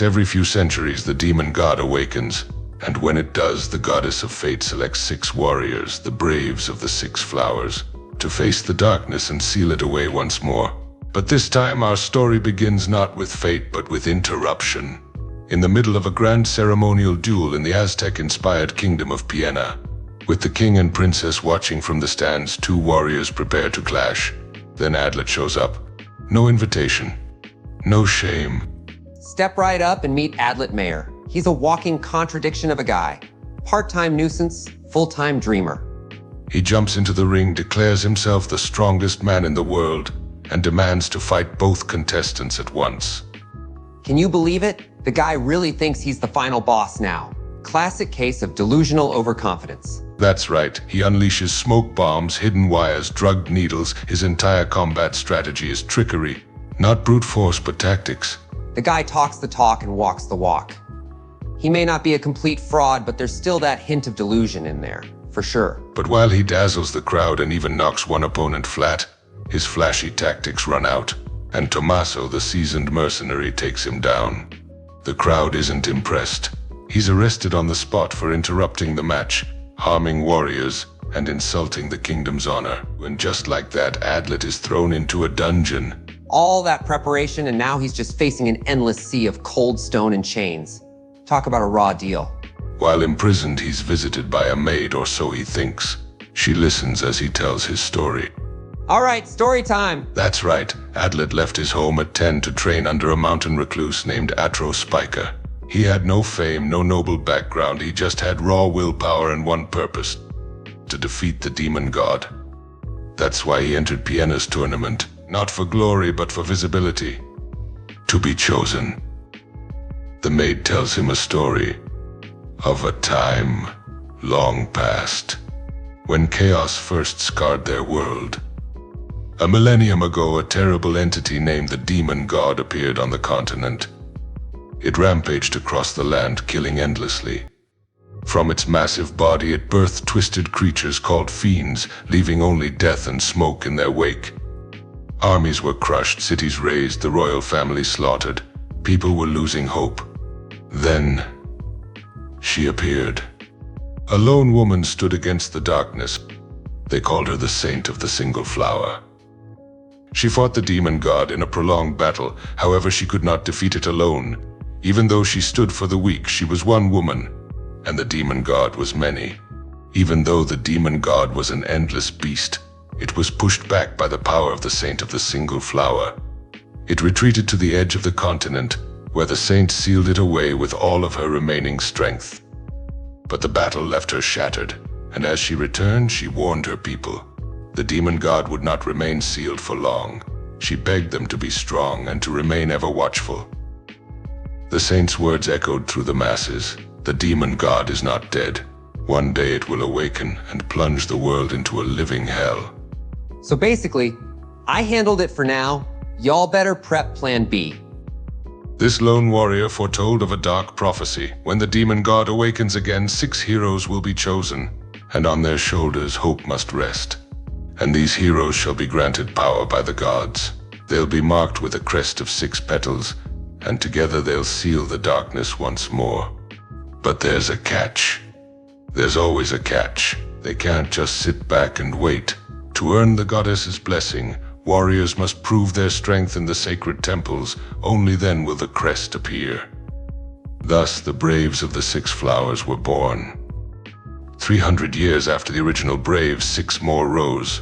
Every few centuries, the demon god awakens, and when it does, the goddess of fate selects 6 warriors, the braves of the 6 flowers, to face the darkness and seal it away once more. But this time, our story begins not with fate, but with interruption. In the middle of a grand ceremonial duel in the Aztec-inspired kingdom of Piena, with the king and princess watching from the stands, 2 warriors prepare to clash. Then Adlet shows up. No invitation. No shame. Step right up and meet Adlet Mayer. He's a walking contradiction of a guy. Part-time nuisance, full-time dreamer. He jumps into the ring, declares himself the strongest man in the world, and demands to fight both contestants at once. Can you believe it? The guy really thinks he's the final boss now. Classic case of delusional overconfidence. That's right. He unleashes smoke bombs, hidden wires, drugged needles. His entire combat strategy is trickery. Not brute force, but tactics. The guy talks the talk and walks the walk. He may not be a complete fraud, but there's still that hint of delusion in there, for sure. But while he dazzles the crowd and even knocks one opponent flat, his flashy tactics run out, and Tommaso, the seasoned mercenary, takes him down. The crowd isn't impressed. He's arrested on the spot for interrupting the match, harming warriors, and insulting the kingdom's honor. When just like that, Adlet is thrown into a dungeon. All that preparation, and now he's just facing an endless sea of cold stone and chains. Talk about a raw deal. While imprisoned, he's visited by a maid, or so he thinks. She listens as he tells his story. All right, story time. That's right. Adlet left his home at 10 to train under a mountain recluse named Atro Spiker. He had no fame, no noble background. He just had raw willpower and one purpose: to defeat the demon god. That's why he entered Piena's tournament. Not for glory, but for visibility. To be chosen. The maid tells him a story of a time long past, when chaos first scarred their world. A millennium ago, a terrible entity named the Demon God appeared on the continent. It rampaged across the land, killing endlessly. From its massive body, it birthed twisted creatures called fiends, leaving only death and smoke in their wake. Armies were crushed, cities razed, the royal family slaughtered. People were losing hope. Then, she appeared. A lone woman stood against the darkness. They called her the Saint of the Single Flower. She fought the demon god in a prolonged battle. However, she could not defeat it alone. Even though she stood for the weak, she was one woman, and the demon god was many. Even though the demon god was an endless beast, it was pushed back by the power of the Saint of the Single Flower. It retreated to the edge of the continent, where the saint sealed it away with all of her remaining strength. But the battle left her shattered, and as she returned, she warned her people. The demon god would not remain sealed for long. She begged them to be strong and to remain ever watchful. The saint's words echoed through the masses. The demon god is not dead. One day it will awaken and plunge the world into a living hell. So basically, I handled it for now. Y'all better prep plan B. This lone warrior foretold of a dark prophecy. When the demon god awakens again, 6 heroes will be chosen, and on their shoulders hope must rest. And these heroes shall be granted power by the gods. They'll be marked with a crest of 6 petals, and together they'll seal the darkness once more. But there's a catch. There's always a catch. They can't just sit back and wait. To earn the goddess's blessing, warriors must prove their strength in the sacred temples. Only then will the crest appear. Thus, the braves of the 6 flowers were born. 300 years after the original braves, 6 more rose.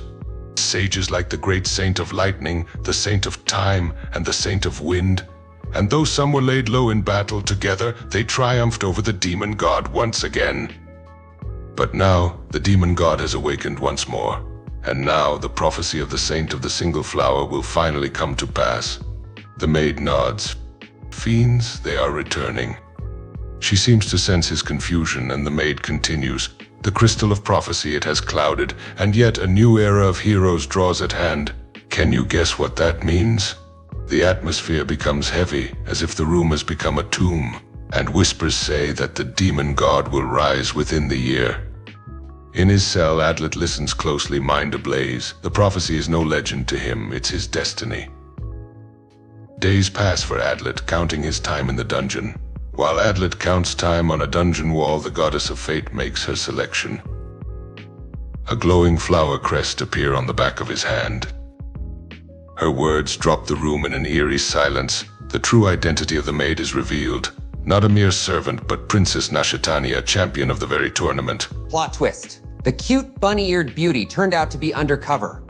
Sages like the great Saint of Lightning, the Saint of Time, and the Saint of Wind. And though some were laid low in battle, together they triumphed over the demon god once again. But now, the demon god has awakened once more. And now, the prophecy of the Saint of the Single Flower will finally come to pass. The maid nods. Fiends, they are returning. She seems to sense his confusion, and the maid continues. The crystal of prophecy it has clouded, and yet a new era of heroes draws at hand. Can you guess what that means? The atmosphere becomes heavy, as if the room has become a tomb, and whispers say that the demon god will rise within the year. In his cell, Adlet listens closely, mind ablaze. The prophecy is no legend to him, it's his destiny. Days pass for Adlet, counting his time in the dungeon. While Adlet counts time on a dungeon wall, the goddess of fate makes her selection. A glowing flower crest appears on the back of his hand. Her words drop the room in an eerie silence. The true identity of the maid is revealed. Not a mere servant, but Princess Nashatania, champion of the very tournament. Plot twist. The cute bunny-eared beauty turned out to be undercover.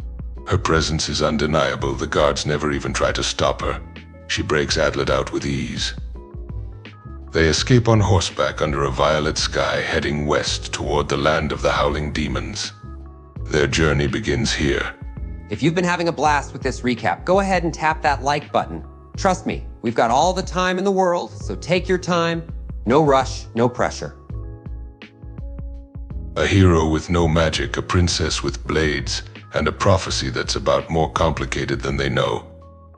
Her presence is undeniable. The guards never even try to stop her. She breaks Adlet out with ease. They escape on horseback under a violet sky, heading west toward the land of the howling demons. Their journey begins here. If you've been having a blast with this recap, go ahead and tap that like button. Trust me, we've got all the time in the world, so take your time. No rush, no pressure. A hero with no magic, a princess with blades, and a prophecy that's about more complicated than they know.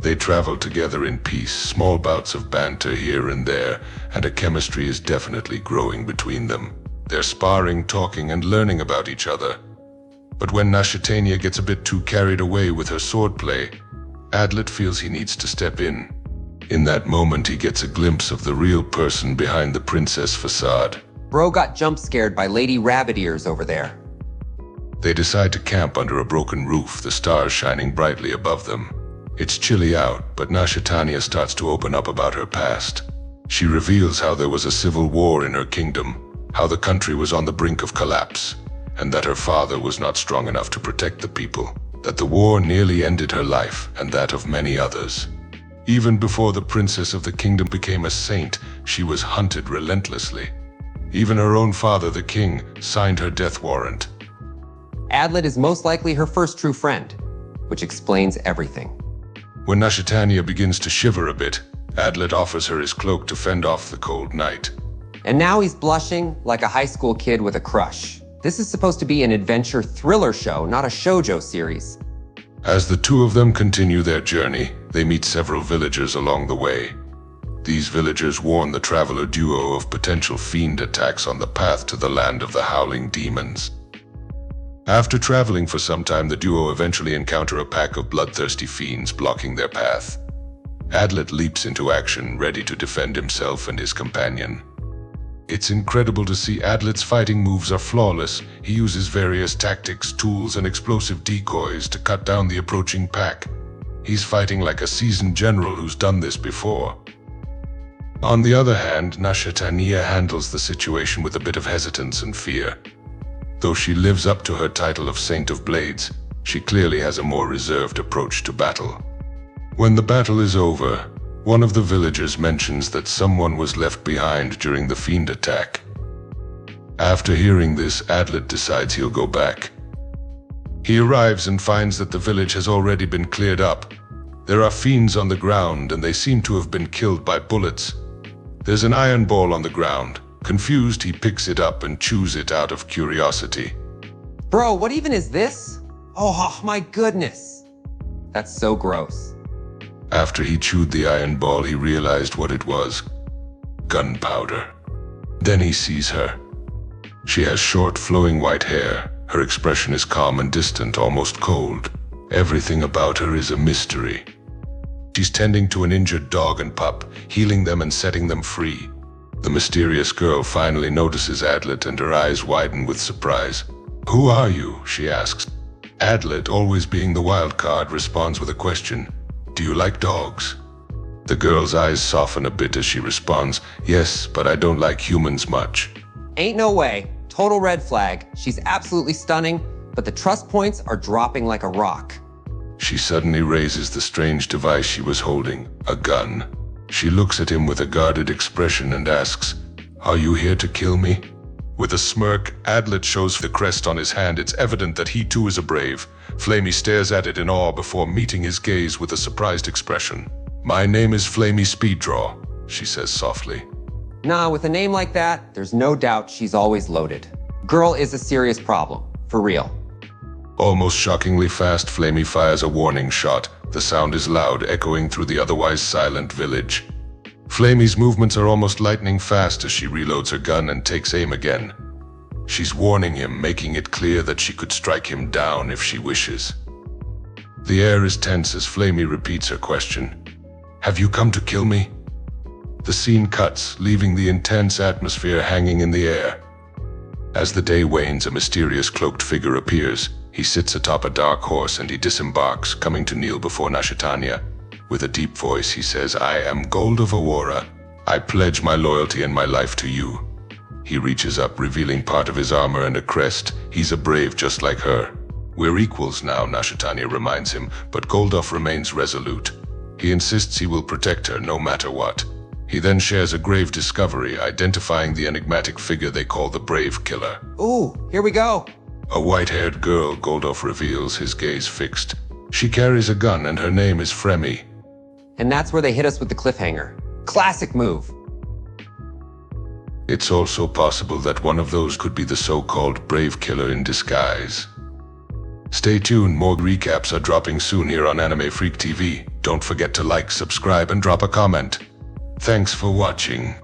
They travel together in peace, small bouts of banter here and there, and a chemistry is definitely growing between them. They're sparring, talking, and learning about each other. But when Nashatania gets a bit too carried away with her swordplay, Adlet feels he needs to step in. In that moment, he gets a glimpse of the real person behind the princess facade. Bro got jump scared by Lady Rabbit Ears over there. They decide to camp under a broken roof, the stars shining brightly above them. It's chilly out, but Nashatania starts to open up about her past. She reveals how there was a civil war in her kingdom, how the country was on the brink of collapse, and that her father was not strong enough to protect the people, that the war nearly ended her life and that of many others. Even before the princess of the kingdom became a saint, she was hunted relentlessly. Even her own father, the king, signed her death warrant. Adlet is most likely her first true friend, which explains everything. When Nashatania begins to shiver a bit, Adlet offers her his cloak to fend off the cold night. And now he's blushing like a high school kid with a crush. This is supposed to be an adventure thriller show, not a shoujo series. As the two of them continue their journey, they meet several villagers along the way. These villagers warn the traveler duo of potential fiend attacks on the path to the land of the howling demons. After traveling for some time, the duo eventually encounter a pack of bloodthirsty fiends blocking their path. Adlet leaps into action, ready to defend himself and his companion. It's incredible to see Adlet's fighting moves are flawless. He uses various tactics, tools, and explosive decoys to cut down the approaching pack. He's fighting like a seasoned general who's done this before. On the other hand, Nashatania handles the situation with a bit of hesitance and fear. Though she lives up to her title of Saint of Blades, she clearly has a more reserved approach to battle. When the battle is over, one of the villagers mentions that someone was left behind during the fiend attack. After hearing this, Adlet decides he'll go back. He arrives and finds that the village has already been cleared up. There are fiends on the ground and they seem to have been killed by bullets. There's an iron ball on the ground. Confused, he picks it up and chews it out of curiosity. Bro, what even is this? Oh my goodness. That's so gross. After he chewed the iron ball, he realized what it was. Gunpowder. Then he sees her. She has short, flowing white hair. Her expression is calm and distant, almost cold. Everything about her is a mystery. She's tending to an injured dog and pup, healing them and setting them free. The mysterious girl finally notices Adlet and her eyes widen with surprise. "Who are you?" she asks. Adlet, always being the wild card, responds with a question. "Do you like dogs?" The girl's eyes soften a bit as she responds, "Yes, but I don't like humans much." Ain't no way. Total red flag. She's absolutely stunning, but the trust points are dropping like a rock. She suddenly raises the strange device she was holding, a gun. She looks at him with a guarded expression and asks, "Are you here to kill me?" With a smirk, Adlet shows the crest on his hand. It's evident that he too is a brave. Flamey stares at it in awe before meeting his gaze with a surprised expression. "My name is Flamey Speeddraw," she says softly. Nah, with a name like that, there's no doubt she's always loaded. Girl is a serious problem, for real. Almost shockingly fast, Flamey fires a warning shot. The sound is loud, echoing through the otherwise silent village. Flamey's movements are almost lightning fast as she reloads her gun and takes aim again. She's warning him, making it clear that she could strike him down if she wishes. The air is tense as Flamey repeats her question. Have you come to kill me? The scene cuts, leaving the intense atmosphere hanging in the air. As the day wanes, a mysterious cloaked figure appears. He sits atop a dark horse and he disembarks, coming to kneel before Nashitania. With a deep voice, he says, "I am Gold of Aurora. I pledge my loyalty and my life to you." He reaches up, revealing part of his armor and a crest. He's a brave just like her. "We're equals now," Nashitania reminds him, but Goldoff remains resolute. He insists he will protect her no matter what. He then shares a grave discovery, identifying the enigmatic figure they call the Brave Killer. Ooh, here we go. A white-haired girl, Goldoff reveals, his gaze fixed. She carries a gun and her name is Fremi. And that's where they hit us with the cliffhanger. Classic move. It's also possible that one of those could be the so-called Brave Killer in disguise. Stay tuned, more recaps are dropping soon here on AnimeFreakTV. Don't forget to like, subscribe, and drop a comment. Thanks for watching.